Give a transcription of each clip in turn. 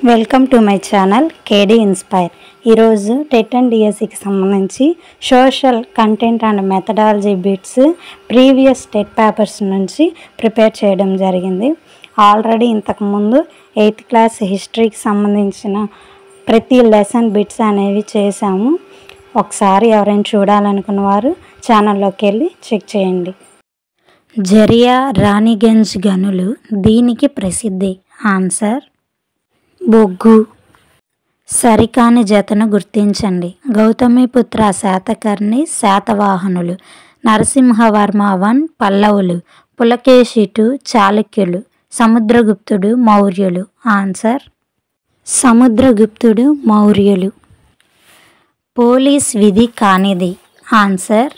Welcome to my channel KD inspire. ఈరోజు TET and డిఎస్సికి సంబంధించి social content and methodology bits previous TET papers నుంచి prepare చేయడం జరిగింది. ఆల్రెడీ ఇంతకుముందు 8th క్లాస్ హిస్టరీకి సంబంధించిన ప్రతి లెసన్ బిట్స్ అనేవి చేశాము. ఒకసారి ఎవరైనా చూడాలనుకున్న వారు ఛానల్లోకి వెళ్ళి చెక్ చేయండి. జరియా రాణిగంజ్ గనులు దీనికి ప్రసిద్ధి. ఆన్సర్ బొగ్గు. సరికాని జతను గుర్తించండి. గౌతమిపుత్ర శాతకర్ణి శాతవాహనులు, నరసింహవర్మ 1 పల్లవులు, పులకేశి 2 చాళుక్యులు, సముద్రగుప్తుడు మౌర్యులు. ఆన్సర్ సముద్రగుప్తుడు మౌర్యులు. పోలీస్ విధి కానిది. ఆన్సర్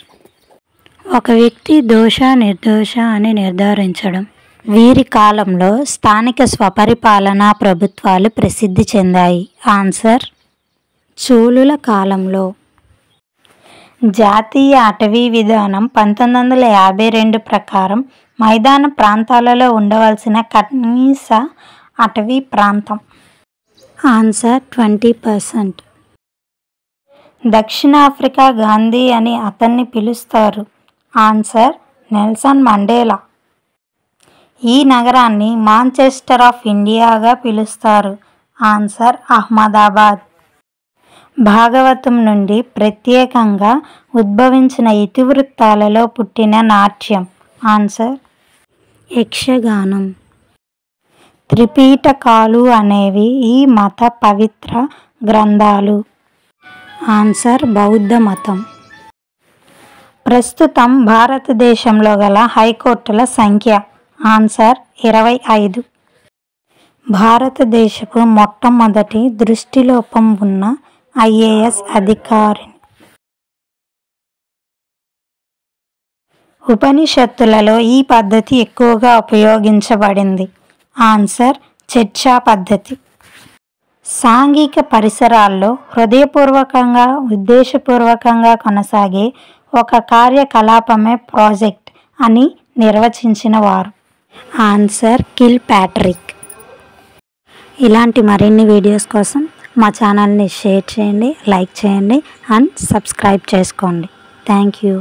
ఒక వ్యక్తి దోష నిర్దోష అని నిర్ధారించడం. వీరి కాలంలో స్థానిక స్వపరిపాలనా ప్రభుత్వాలు ప్రసిద్ధి చెందాయి. ఆన్సర్ చోళుల కాలంలో. జాతీయ అటవీ విధానం 1952 ప్రకారం మైదాన ప్రాంతాలలో ఉండవలసిన కనీస అటవీ ప్రాంతం. ఆన్సర్ 20%. దక్షిణాఫ్రికా గాంధీ అని అతన్ని పిలుస్తారు. Answer Nelson Mandela. ఈ నగరాన్ని మాంచెస్టర్ ఆఫ్ ఇండియాగా పిలుస్తారు. ఆన్సర్ అహ్మదాబాద్. భాగవతం నుండి ప్రత్యేకంగా ఉద్భవించిన ఇతివృత్తాలలో పుట్టిన నాట్యం. ఆన్సర్ యక్షగానం. త్రిపీటకాలు అనేవి ఈ మత పవిత్ర గ్రంథాలు. ఆన్సర్ బౌద్ధ మతం. ప్రస్తుతం భారతదేశంలో గల హైకోర్టుల సంఖ్య. ఆన్సర్ 25. భారతదేశపు మొట్టమొదటి దృష్టిలోపం ఉన్న IAS అధికారిని. ఉపనిషత్తులలో ఈ పద్ధతి ఎక్కువగా ఉపయోగించబడింది. ఆన్సర్ చర్చా పద్ధతి. సాంఘిక పరిసరాల్లో హృదయపూర్వకంగా ఉద్దేశపూర్వకంగా కొనసాగే ఒక కార్యకలాపమే ప్రాజెక్ట్ అని నిర్వచించిన వారు. Answer kill Patrick. ఇలాంటి మరిన్ని వీడియోస్ కోసం మా ఛానల్ని షేర్ చేయండి, లైక్ చేయండి అండ్ సబ్స్క్రైబ్ చేసుకోండి. Thank you.